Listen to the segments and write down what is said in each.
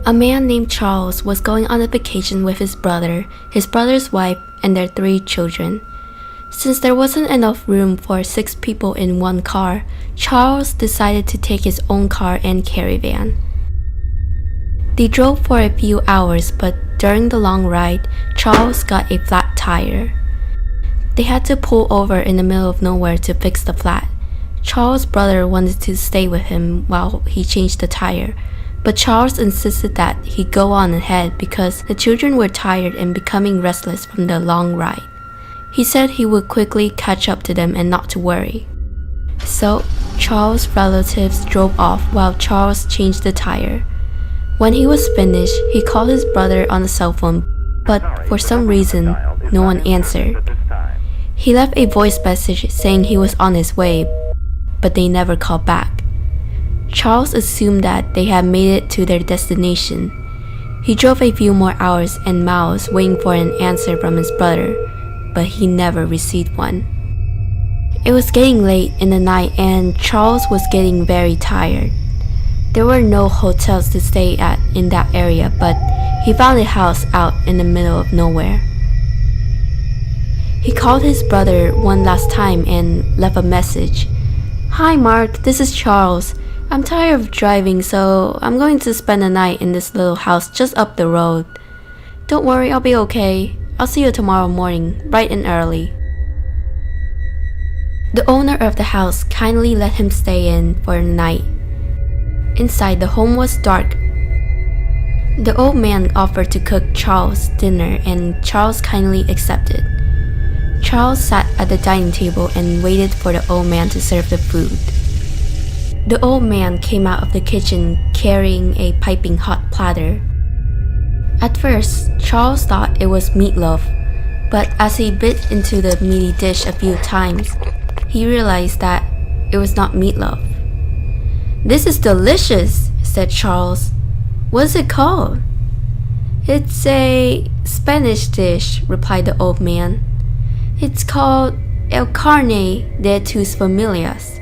A man named Charles was going on a vacation with his brother's wife, and their 3 children. Since there wasn't enough room for 6 people in one car, Charles decided to take his own car and caravan. They drove for a few hours, but during the long ride, Charles got a flat tire. They had to pull over in the middle of nowhere to fix the flat. Charles' brother wanted to stay with him while he changed the tire, but Charles insisted that he go on ahead because the children were tired and becoming restless from the long ride. He said he would quickly catch up to them and not to worry. So, Charles' relatives drove off while Charles changed the tire. When he was finished, he called his brother on the cell phone, but for some reason, no one answered. He left a voice message saying he was on his way, but they never called back. Charles assumed that they had made it to their destination. He drove a few more hours and miles waiting for an answer from his brother, but he never received one. It was getting late in the night and Charles was getting very tired. There were no hotels to stay at in that area, but he found a house out in the middle of nowhere. He called his brother one last time and left a message. "Hi Mark, this is Charles. I'm tired of driving, so I'm going to spend the night in this little house just up the road. Don't worry, I'll be okay. I'll see you tomorrow morning, bright and early." The owner of the house kindly let him stay in for the night. Inside, the home was dark. The old man offered to cook Charles dinner and Charles kindly accepted. Charles sat at the dining table and waited for the old man to serve the food. The old man came out of the kitchen carrying a piping hot platter. At first, Charles thought it was meatloaf, but as he bit into the meaty dish a few times, he realized that it was not meatloaf. "This is delicious," said Charles. "What's it called?" "It's a Spanish dish," replied the old man. "It's called el carne de tus familias."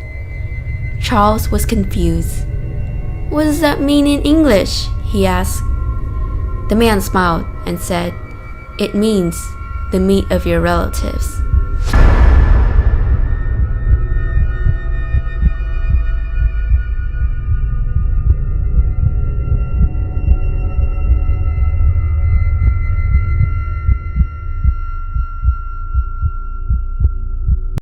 Charles was confused. "What does that mean in English?" he asked. The man smiled and said, "It means the meat of your relatives."